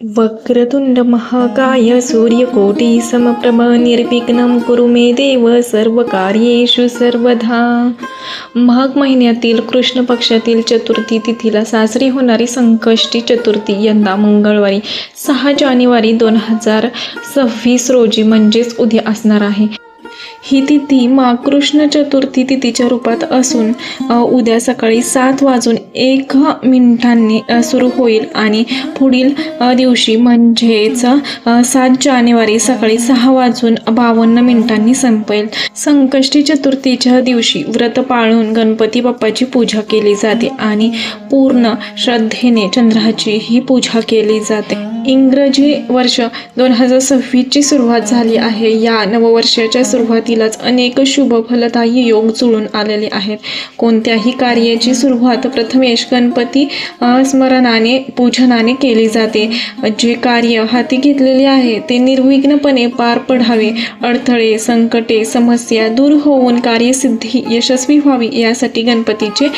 वक्रतुंड महाकाय सूर्यकोटी समप्रभ निर्विघ्नं कुरु मे देव सर्वकार्येषु सर्वदा. माघ महिन्यातील कृष्ण पक्षातील चतुर्थी तिथीला साजरी होणारी संकष्टी चतुर्थी यंदा मंगळवारी 6 जानेवारी 2026 रोजी म्हणजेच उद्या असणार आहे. ही तिथी माघ कृष्ण चतुर्थी तिथीच्या रूपात असून उद्या सकाळी 7:01 सुरू होईल आणि पुढील दिवशी म्हणजेच 7 जानेवारी सकाळी 6:52 संपेल. संकष्टी चतुर्थीच्या दिवशी व्रत पाळून गणपती बाप्पाची पूजा केली जाते आणि पूर्ण श्रद्धेने चंद्राची ही पूजा केली जाते. इंग्रजी वर्ष 2026ची सुरुवात झाली आहे. या नववर्षाच्या सुरुवातीलाच अनेक शुभ फलदायी योग जुळून आलेले आहेत. कोणत्याही कार्याची सुरुवात प्रथमेश गणपती स्मरणाने पूजनाने केली जाते. जे कार्य हाती घेतलेले आहे ते निर्विघ्नपणे पार पडावे, अडथळे संकटे समस्या दूर होऊन कार्यसिद्धी यशस्वी व्हावी यासाठी गणपतीचे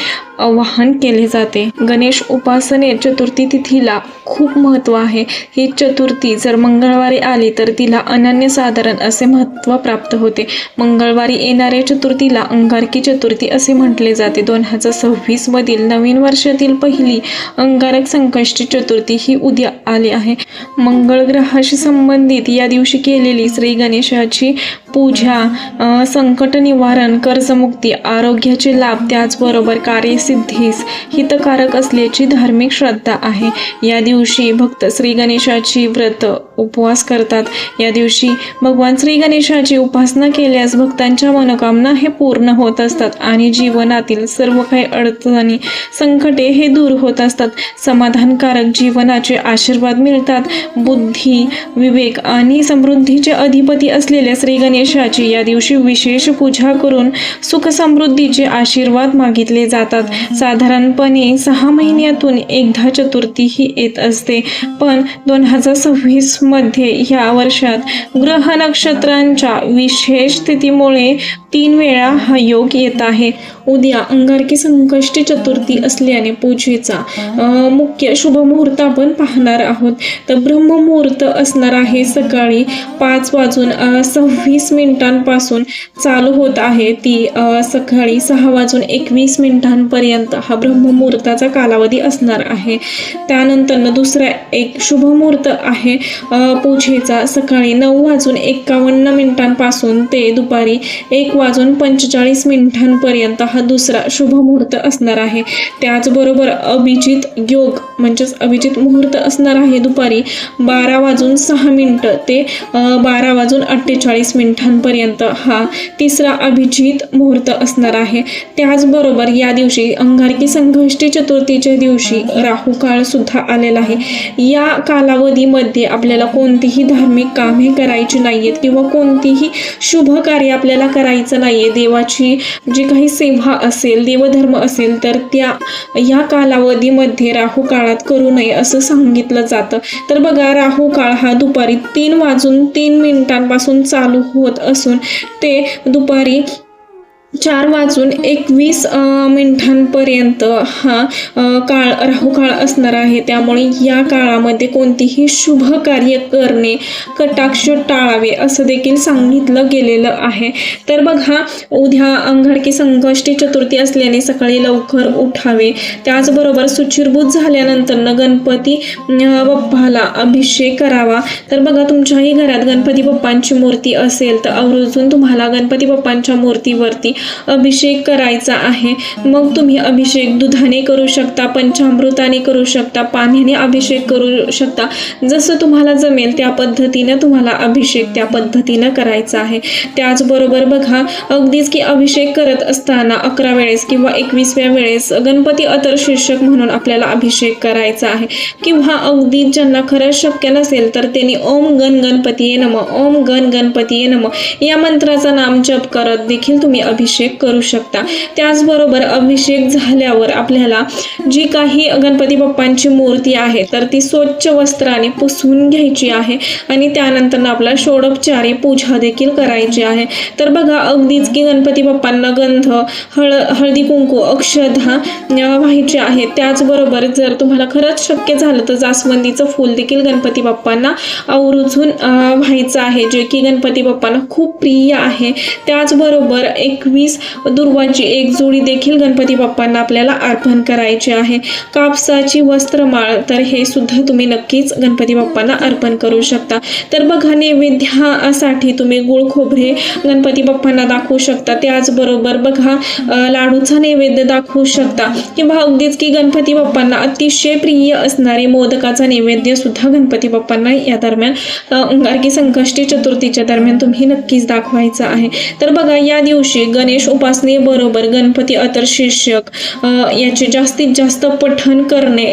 आवाहन केले जाते. गणेश उपासने चतुर्थी तिथीला खूप महत्त्व आहे. ही चतुर्थी जर मंगळवारी आली तर तिला अनन्यसाधारण असे महत्त्व प्राप्त होते. मंगळवारी येणाऱ्या चतुर्थीला अंगारकी चतुर्थी असे म्हटले जाते. 2026 मधील नवीन वर्षातील पहिली अंगारक संकष्टी चतुर्थी ही उद्या आली आहे. मंगळ ग्रहाशी संबंधित या दिवशी केलेली श्री गणेशाची पूजा संकट निवारण, कर्जमुक्ती, आरोग्याचे लाभ त्याचबरोबर कार्यसिद्धीस हितकारक असल्याची धार्मिक श्रद्धा आहे. या दिवशी भक्त श्री गणेशाची व्रत उपवास करतात. या दिवशी भगवान श्री गणेशाची उपासना केल्यास भक्तांच्या मनोकामना हे पूर्ण होत असतात आणि जीवनातील सर्व काही अडचणी संकटे हे दूर होत असतात. समाधानकारक जीवनाचे आशीर्वाद मिळतात. बुद्धी, विवेक आणि समृद्धीचे अधिपती असलेल्या श्री गणेशाची या दिवशी विशेष पूजा करून सुख समृद्धीचे आशीर्वाद मागितले जातात. साधारणपणे 6 महिन्यातून एकदा चतुर्थी ही येत असते, पण 2026 मध्ये ह्या वर्षात ग्रह नक्षत्रांच्या विशेष स्थितीमुळे 3 वेळा हा योग येत आहे. उद्या अंगारकी संकष्टी चतुर्थी असल्याने पूजेचा मुख्य शुभ मुहूर्त आपण पाहणार आहोत. तर ब्रह्ममुहूर्त असणार आहे सकाळी 5:26 पासून चालू होत आहे. ती सकाळी 6:21 पर्यंत हा ब्रह्ममुहूर्ताचा कालावधी असणार आहे. त्यानंतर दुसरा एक शुभ मुहूर्त आहे पूजेचा सकाळी 9:51 पासून ते दुपारी 1:45 पर्यंत हा दुसरा शुभ मुहूर्त असणार आहे. त्याचबरोबर अभिजित योग म्हणजेच अभिजित मुहूर्त असणार आहे दुपारी 12:06 ते 12:48 पर्यंत हा तिसरा अभिजित मुहूर्त असणार आहे. त्याचबरोबर या दिवशी अंगारकी संकष्टी चतुर्थीच्या दिवशी राहू काळ सुद्धा आलेला आहे. या कालावधीमध्ये आपल्याला कोणतीही धार्मिक कामे करायची नाहीयेत किंवा कोणतीही शुभ कार्य आपल्याला करायचं नाहीये. देवाची जी काही सेवा असेल, देवधर्म असेल तर त्या या कालावधीमध्ये राहू काळात करू नये असं सांगितलं जातं. तर बघा, राहू काळ हा दुपारी 3:03 पासून चालू होत असून ते दुपारी 4:21 पर्यंत हा राहू काळ असणार आहे. त्यामुळे या काळामध्ये कोणतीही शुभ कार्य करणे कटाक्ष टाळावे असं देखील सांगितलं गेलेलं आहे. तर बघा, उद्या अंगारकी संकष्टी चतुर्थी असल्याने सकाळी लवकर उठावे. त्याचबरोबर शुचिर्भूत झाल्यानंतर गणपती बाप्पाला अभिषेक करावा. तर बघा, तुमच्याही घरात गणपती बाप्पांची मूर्ती असेल तर आवर्जून तुम्हाला गणपती बाप्पांच्या मूर्तीवरती अभिषेक करायचा आहे. मग तुम्ही अभिषेक दुधाने करू शकता, पंचामृताने करू शकता, पाण्याने अभिषेक करू शकता. जसं तुम्हाला जमेल त्या पद्धतीने तुम्हाला अभिषेक त्या पद्धतीनं करायचा आहे. त्याचबरोबर बघा, अगदीच की अभिषेक करत असताना 11 वेळेस किंवा 21व्या वेळेस गणपती अतर शीर्षक म्हणून आपल्याला अभिषेक करायचा आहे. किंवा अगदी ज्यांना खरंच शक्य नसेल तर त्यांनी ओम गण गणपतीये नमः, ओम गण गणपतीये नमः या मंत्राचा नाम जप करत देखील तुम्ही अभिषेक अभिषेक करू शकता. त्याचबरोबर अभिषेक झाल्यावर आपल्याला जी काही गणपती बाप्पांची मूर्ती आहे तर ती स्वच्छ वस्त्राने पुसून घ्यायची आहे आणि त्यानंतर आपला षोडोपचारी पूजा देखील करायची आहे. तर बघा अगदीच की गणपती बाप्पांना गंध, हळदी कुंकू, अक्षता व्हायचे आहे. त्याचबरोबर जर तुम्हाला खरंच शक्य झालं तर जास्वंदीचं फूल देखील गणपती बाप्पांना आवर्जून व्हायचं आहे, जे की गणपती बाप्पांना खूप प्रिय आहे. त्याचबरोबर 21 दुर्वाची एक जोडी देखील गणपती बाप्पांना आपल्याला अर्पण करायची आहे. कापसाची वस्त्रमाळ, तर हे सुद्धा तुम्ही नक्कीच गणपती बाप्पांना अर्पण करू शकता. तर बघा नैवेद्यासाठी तुम्ही गुळ खोबरे गणपती बाप्पांना दाखवू शकता. त्याचबरोबर बघा लाडूचा नैवेद्य दाखवू शकता किंवा अगदीच की गणपती बाप्पांना अतिशय प्रिय असणारे मोदकाचा नैवेद्य सुद्धा गणपती बाप्पांना या दरम्यान अंगारकी संकष्टी चतुर्थीच्या दरम्यान तुम्ही नक्कीच दाखवायचं आहे. तर बघा या दिवशी गणेश उपासनेबरोबर गणपती अथर्वशीर्षक याचे जास्तीत जास्त पठण करणे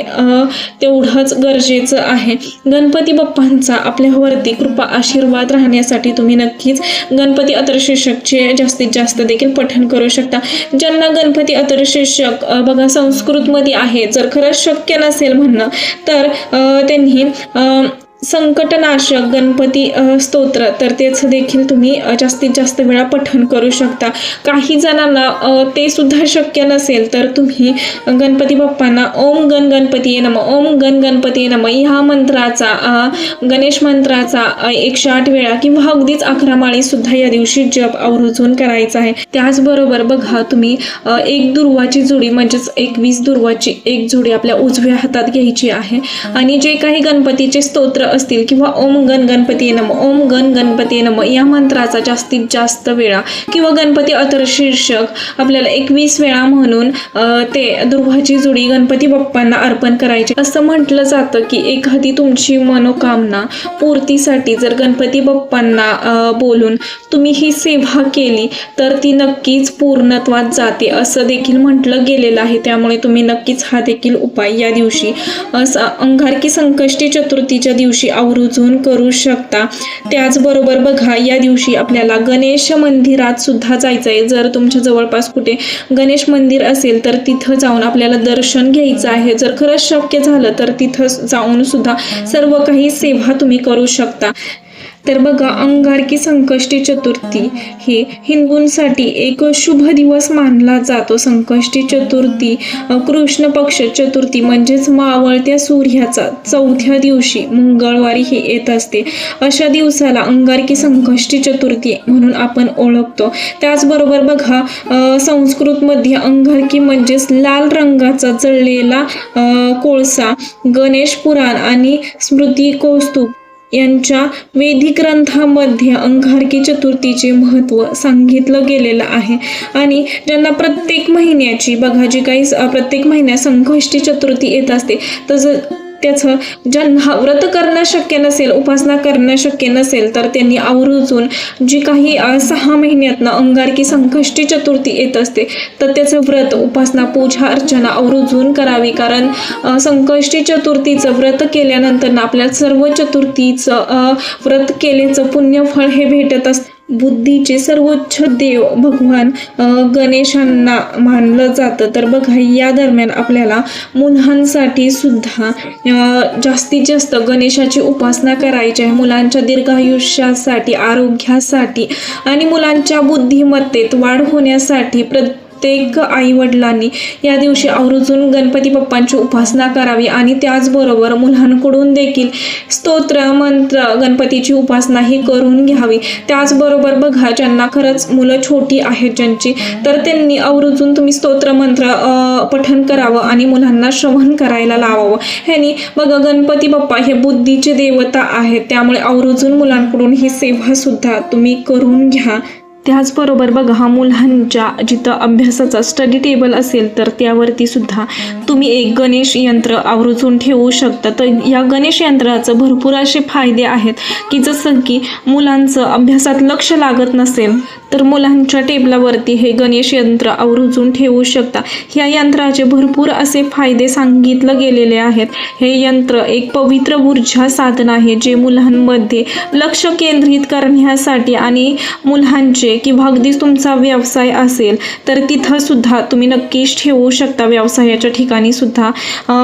तेवढंच गरजेचं आहे. गणपती बाप्पांचा आपल्यावरती कृपा आशीर्वाद राहण्यासाठी तुम्ही नक्कीच गणपती अथर्वशीर्षकचे जास्तीत जास्त देखील पठण करू शकता. ज्यांना गणपती अथर्वशीर्षक बघा संस्कृतमध्ये आहे, जर खरंच शक्य नसेल म्हणणं तर त्यांनी संकटनाशक गणपती स्तोत्र तर तेच देखील तुम्ही जास्तीत जास्त वेळा पठण करू शकता. काही जणांना ते सुद्धा शक्य नसेल तर तुम्ही गणपती बाप्पांना ओम गण गणपती नमः, ओम गण गणपती नमः ह्या मंत्राचा गणेश मंत्राचा 108 वेळा किंवा अगदीच 11 माळी सुद्धा या दिवशी जप आवर्जून करायचा आहे. त्याचबरोबर बघा तुम्ही एक दुर्वाची जोडी म्हणजेच 21 दुर्वाची एक जोडी आपल्या उजव्या हातात घ्यायची आहे आणि जे काही गणपतीचे स्तोत्र असतील किंवा ओम गण गणपती नमः, ओम गण गणपती नमः या मंत्राचा जास्तीत जास्त वेळा किंवा गणपती अथर्वशीर्षक आपल्याला 21 वेळा म्हणून ते दुर्वाची जोडी गणपती बाप्पांना अर्पण करायची. असं म्हटलं जातं की एखादी तुमची मनोकामना पूर्तीसाठी जर गणपती बाप्पांना बोलून तुम्ही ही सेवा केली तर ती नक्कीच पूर्णत्वात जाते असं देखील म्हटलं गेलेलं आहे. त्यामुळे तुम्ही नक्कीच हा देखील उपाय या दिवशी अंगारकी संकष्टी चतुर्थीच्या दिवशी आवर्जून करू शकता. त्याचबरोबर बघा या दिवशी आपल्याला गणेश मंदिरात सुद्धा जायचं आहे. जर तुमच्या जवळपास कुठे गणेश मंदिर असेल तर तिथं जाऊन आपल्याला दर्शन घ्यायचं आहे. जर खरंच शक्य झालं तर तिथं जाऊन सुद्धा सर्व काही सेवा तुम्ही करू शकता. तर बघा अंगारकी संकष्टी चतुर्थी ही हिंदूंसाठी एक शुभ दिवस मानला जातो. संकष्टी चतुर्थी कृष्ण पक्ष चतुर्थी म्हणजेच मावळत्या सूर्याचा 4थ्या दिवशी मंगळवारी ही येत असते. अशा दिवसाला अंगारकी संकष्टी चतुर्थी म्हणून आपण ओळखतो. त्याचबरोबर बघा संस्कृतमध्ये अंगारकी म्हणजेच लाल रंगाचा जळलेला कोळसा, गणेश पुराण आणि स्मृती कौस्तुभ यांच्या वेदिक ग्रंथामध्ये अंगारकी चतुर्थीचे महत्त्व सांगितलं गेलेलं आहे. आणि ज्यांना प्रत्येक महिन्याची बघा जी काही प्रत्येक महिन्यात संकष्टी चतुर्थी येत असते तसं त्याचं ज्यांना व्रत करणं शक्य नसेल, उपासना करणं शक्य नसेल तर त्यांनी आवर्जून जी काही 6 महिन्यातनं अंगारकी संकष्टी चतुर्थी येत असते तर त्याचं व्रत, उपासना, पूजा अर्चना आवर्जून करावी. कारण संकष्टी चतुर्थीचं व्रत केल्यानंतर आपल्याला सर्व चतुर्थीचं व्रत केल्याचं पुण्यफळ हे भेटत असतं. बुद्धीचे सर्वोच्च देव भगवान गणेशांना मानलं जातं. तर बघा या दरम्यान आपल्याला मुलांसाठी सुद्धा जास्तीत जास्त गणेशाची उपासना करायची आहे. मुलांच्या दीर्घायुष्यासाठी, आरोग्यासाठी आणि मुलांच्या बुद्धिमत्तेत वाढ होण्यासाठी प्रत्येक आईवडिलांनी या दिवशी आवर्जून गणपती बाप्पांची उपासना करावी आणि त्याचबरोबर मुलांकडून देखील स्तोत्र मंत्र गणपतीची उपासना ही करून घ्यावी. त्याचबरोबर बघा ज्यांना खरंच मुलं छोटी आहेत ज्यांची तर त्यांनी आवर्जून तुम्ही स्तोत्र मंत्र पठण करावं आणि मुलांना श्रवण करायला लावावं. ह्यानी बघा गणपती बाप्पा हे बुद्धीचे देवता आहेत, त्यामुळे आवर्जून मुलांकडून ही सेवा सुद्धा तुम्ही करून घ्या. त्याचबरोबर बघा मुलांच्या जिथं अभ्यासाचा स्टडी टेबल असेल तर त्यावरती सुद्धा तुम्ही एक गणेश यंत्र आवर्जून ठेवू शकता. तर या गणेश यंत्राचं भरपूर असे फायदे आहेत की जसं की मुलांचं अभ्यासात लक्ष लागत नसेल तर मुलांच्या टेबलावरती हे गणेश यंत्र आवर्जून ठेवू शकता. ह्या यंत्राचे भरपूर असे फायदे सांगितलं गेलेले आहेत. हे यंत्र एक पवित्र ऊर्जा साधन आहे जे मुलांमध्ये लक्ष केंद्रित करण्यासाठी आणि मुलांचे किंवा अगदीच तुमचा व्यवसाय असेल तर तिथं सुद्धा तुम्ही नक्कीच ठेवू शकता. व्यवसायाच्या ठिकाणी सुद्धा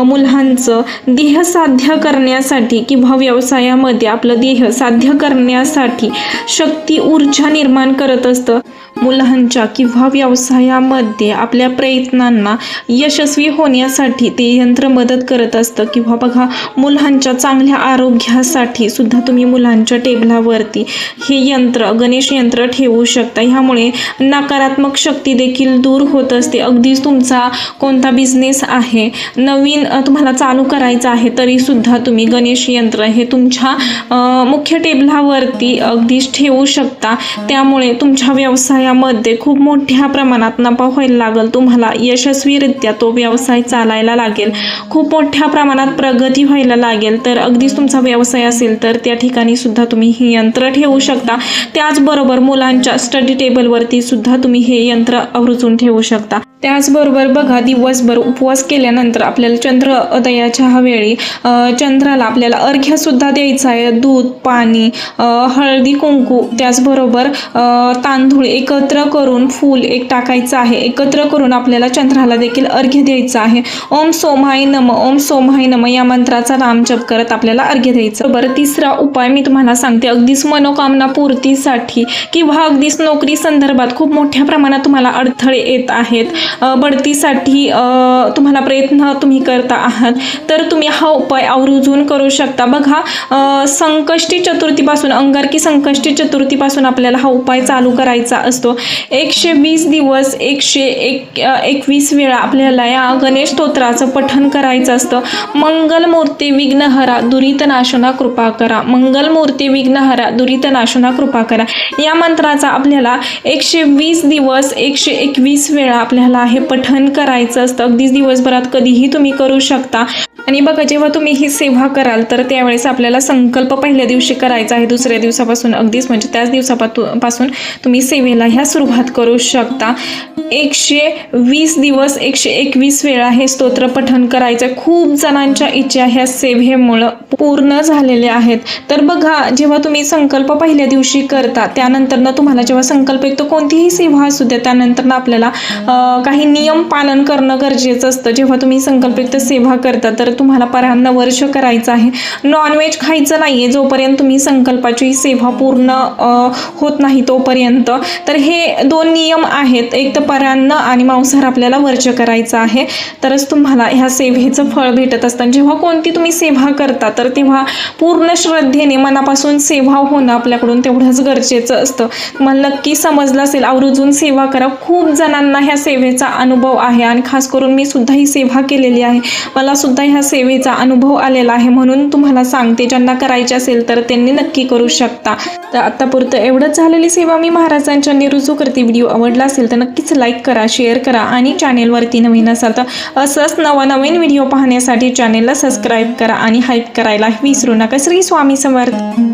मुलांचं ध्येय साध्य करण्यासाठी किंवा व्यवसायामध्ये आपलं ध्येय साध्य करण्यासाठी शक्ती ऊर्जा निर्माण करत असतं. मुलांच्या किंवा व्यवसायामध्ये आपल्या प्रयत्नांना यशस्वी होण्यासाठी ते यंत्र मदत करत असतं. किंवा बघा, मुलांच्या चांगल्या आरोग्यासाठी सुद्धा तुम्ही मुलांच्या टेबलावरती हे यंत्र गणेश यंत्र ठेवू शकता. ह्यामुळे नकारात्मक शक्ती देखील दूर होत असते. अगदीच तुमचा कोणता बिझनेस आहे, नवीन तुम्हाला चालू करायचा आहे, तरी सुद्धा तुम्ही गणेश यंत्र हे तुमच्या मुख्य टेबलावरती अगदीच ठेवू शकता. त्यामुळे तुमच्या व्यवसायामध्ये खूप मोठ्या प्रमाणात नफा व्हायला लागेल. तुम्हाला यशस्वीरित्या तो व्यवसाय चालायला लागेल. खूप मोठ्या प्रमाणात प्रगती व्हायला लागेल. तर अगदीच तुमचा व्यवसाय असेल तर त्या ठिकाणी सुद्धा तुम्ही हे यंत्र ठेवू शकता. त्याचबरोबर मुलांच्या स्टडी टेबलवरती सुद्धा तुम्ही हे यंत्र आवर्जून ठेवू शकता. त्याचबरोबर बघा, दिवसभर उपवास केल्यानंतर आपल्याला चंद्रोदयाच्या वेळी चंद्राला आपल्याला अर्घ्यसुद्धा द्यायचं आहे. दूध, पाणी, हळदी, कुंकू, त्याचबरोबर तांदूळ एकत्र करून फूल एक टाकायचं आहे. एकत्र करून आपल्याला चंद्राला देखील अर्घ्य द्यायचं आहे. ओम सोमाय नम, ओम सोमाय नम या मंत्राचा नामजप करत आपल्याला अर्घ्य द्यायचं. बरं, तिसरा उपाय मी तुम्हाला सांगते. अगदीच मनोकामना पूर्तीसाठी किंवा अगदीच नोकरी संदर्भात खूप मोठ्या प्रमाणात तुम्हाला अडथळे येत आहेत, बढतीसाठी तुम्हाला प्रयत्न तुम्ही करता आहात, तर तुम्ही हा उपाय आवर्जून करू शकता. बघा, संकष्टी चतुर्थीपासून, अंगारकी संकष्टी चतुर्थीपासून आपल्याला हा उपाय चालू करायचा असतो. 120 दिवस 121 वेळा आपल्याला या गणेश स्तोत्राचं पठण करायचं असतं. मंगलमूर्ती विघ्नहरा दुरितनाशना कृपा करा, मंगलमूर्ती विघ्नहरा दुरितनाशना कृपा करा या मंत्राचा आपल्याला 120 दिवस 121 वेळा आपल्याला हे पठण करायचं असतं. अगदीच दिवसभरात कधीही तुम्ही करू शकता. आणि बघा, जेव्हा तुम्ही ही सेवा कराल तर त्यावेळेस आपल्याला संकल्प पहिल्या दिवशी करायचा आहे. दुसऱ्या दिवसापासून अगदीच म्हणजे त्याच दिवसापासून तुम्ही सेवेला ह्या सुरुवात करू शकता. 120 दिवस 121 वेळा हे स्तोत्र पठण करायचं. खूप जणांच्या इच्छा ह्या सेवेमुळं पूर्ण झालेल्या आहेत. तर बघा, जेव्हा तुम्ही संकल्प पहिल्या दिवशी करता, त्यानंतर तुम्हाला जेव्हा संकल्प येतो कोणतीही सेवा असू द्या, त्यानंतर आपल्याला काही नियम पालन करणं गरजेचं असतं. जेव्हा तुम्ही संकल्पयुक्त सेवा करता तर तुम्हाला परान्न वर्ष करायचं आहे. नॉनव्हेज खायचं नाहीये जोपर्यंत तुम्ही संकल्पाची सेवा पूर्ण होत नाही तोपर्यंत. तर हे 2 नियम आहेत. एक तर परान्न आणि मांसाहार आपल्याला वर्ज करायचं आहे, तरच तुम्हाला ह्या सेवेचं फळ भेटत असतं. जेव्हा कोणती तुम्ही सेवा करता तर तेव्हा पूर्ण श्रद्धेने मनापासून सेवा होणं आपल्याकडून तेवढंच गरजेचं असतं. तुम्हाला नक्की समजलं असेल. आवर्जून सेवा करा. खूप जणांना ह्या सेवेचा अनुभव आहे आणि खास करून मी सुद्धा ही सेवा केलेली आहे. मला सुद्धा ह्या सेवेचा अनुभव आलेला आहे, म्हणून तुम्हाला सांगते. ज्यांना करायचे असेल तर त्यांनी नक्की करू शकता. तर आतापुरतं एवढंच झालेली सेवा मी महाराजांच्या रुजू करते. व्हिडिओ आवडला असेल तर नक्कीच लाईक करा, शेअर करा आणि चॅनेलवरती नवीन असाल तर असंच नवनवीन व्हिडिओ पाहण्यासाठी चॅनेलला सबस्क्राईब करा आणि हाईप करायला विसरू नका. श्री स्वामी समर्थ.